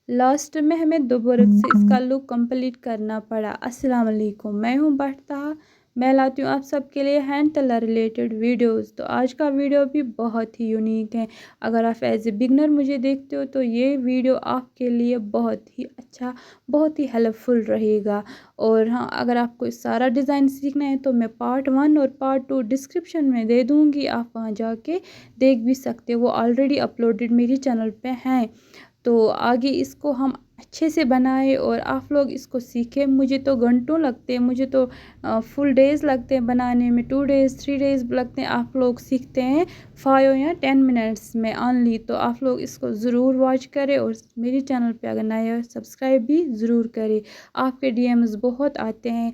Last में हमें दोबारा से इसका लुक कंप्लीट करना पड़ा। अस्सलाम वालेकुम, मैं हूँ बट्टा। मैं लाती हूँ आप सबके लिए हैंड तला रिलेटेड वीडियोस। तो आज का वीडियो भी बहुत ही यूनिक है। अगर आप एज ए बिगनर मुझे देखते हो तो ये वीडियो आपके लिए बहुत ही अच्छा, बहुत ही हेल्पफुल रहेगा। और हाँ, अगर आपको सारा डिज़ाइन सीखना है तो मैं पार्ट 1 और पार्ट 2 डिस्क्रिप्शन में दे दूँगी, आप वहाँ जाके देख भी सकते हो। वो ऑलरेडी अपलोडेड मेरी चैनल पे हैं। तो आगे इसको हम अच्छे से बनाए और आप लोग इसको सीखें। मुझे तो घंटों लगते हैं, मुझे तो फुल डेज़ लगते हैं बनाने में, 2 डेज़ 3 डेज़ लगते हैं। आप लोग सीखते हैं 5 या 10 मिनट्स में ऑनली। तो आप लोग इसको ज़रूर वॉच करें और मेरे चैनल पे अगर नए हो सब्सक्राइब भी ज़रूर करें। आपके डीएम्स बहुत आते हैं